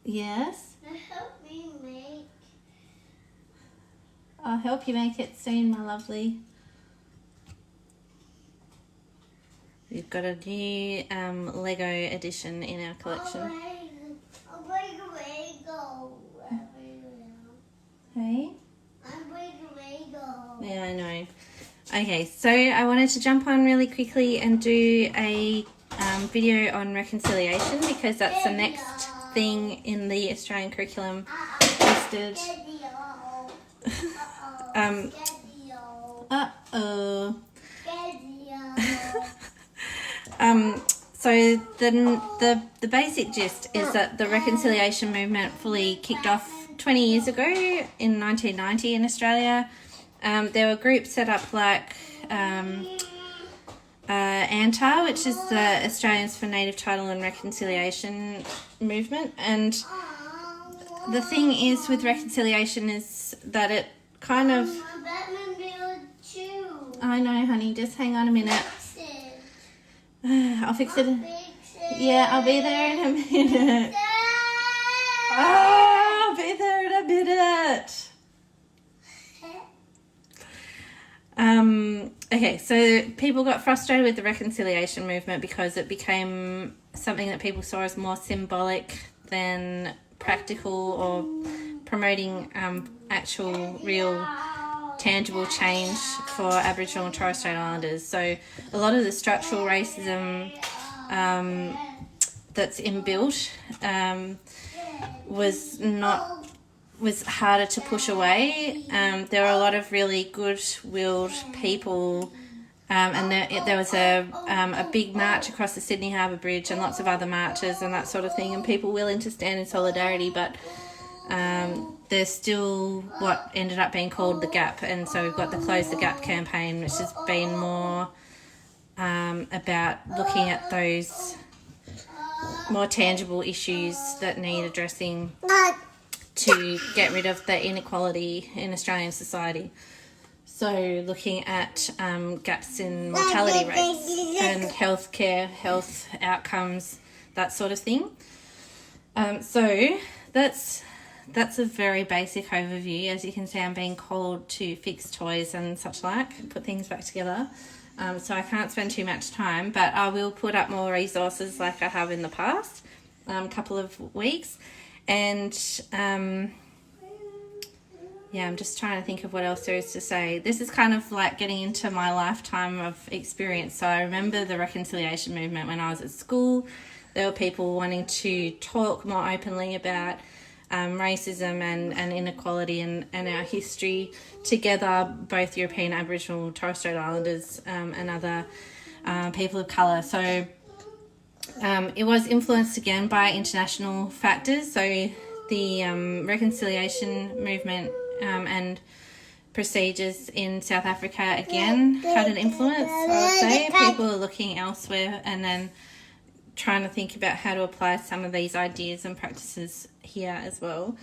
Yes? Help me make. I'll help you make it soon, my lovely. We've got a new Lego edition in our collection. I'll break Lego. Hey? I'm breaking Lego. Yeah, I know. Okay, so I wanted to jump on really quickly and do a video on reconciliation because that's the next thing in the Australian curriculum listed. So the basic gist is that the reconciliation movement fully kicked off 20 years ago in 1990 in Australia. There were groups set up like ANTAR, which is the Australians for Native Title and Reconciliation movement. And the thing is with reconciliation is that it kind of... I know, honey, just hang on a minute. I'll fix it. Yeah, I'll be there in a minute. Oh, I'll be there in a minute. Okay, so people got frustrated with the reconciliation movement because it became something that people saw as more symbolic than practical or promoting actual, real, tangible change for Aboriginal and Torres Strait Islanders. So a lot of the structural racism that's inbuilt was harder to push away. There were a lot of really good-willed people, and there was a big march across the Sydney Harbour Bridge and lots of other marches and that sort of thing, and people willing to stand in solidarity, but there's still what ended up being called the Gap, and so we've got the Close the Gap campaign, which has been more about looking at those more tangible issues that need addressing to get rid of the inequality in Australian society. So looking at gaps in mortality rates and healthcare, health outcomes, that sort of thing. So that's a very basic overview. As you can see, I'm being called to fix toys and such like, put things back together. So I can't spend too much time, but I will put up more resources like I have in the past, couple of weeks. And yeah, I'm just trying to think of what else there is to say. This is kind of like getting into my lifetime of experience. So I remember the reconciliation movement when I was at school. There were people wanting to talk more openly about racism and inequality and our history together, both European, Aboriginal, Torres Strait Islanders and other people of colour. So it was influenced again by international factors. So the reconciliation movement and procedures in South Africa again had an influence, I would say. People are looking elsewhere and then trying to think about how to apply some of these ideas and practices here as well.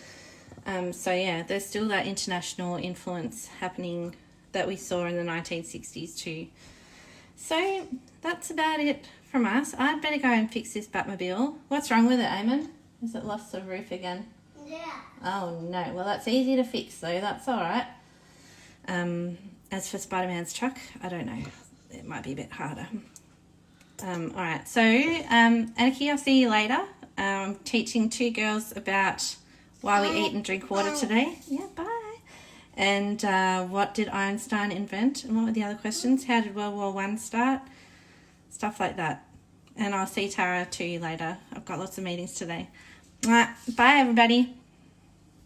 So yeah, there's still that international influence happening that we saw in the 1960s too. So that's about it from us. I'd better go and fix this Batmobile. What's wrong with it, Eamon? Has it lost the roof again? Yeah. Oh no, well that's easy to fix though, that's alright. As for Spider-Man's truck, I don't know. It might be a bit harder. Alright, so Anarchy, I'll see you later. I'm teaching 2 girls about why we eat and drink water today. Yeah, bye. And what did Einstein invent? And what were the other questions? How did World War I start? Stuff like that. And I'll see Tara too later. I've got lots of meetings today. Alright, bye everybody.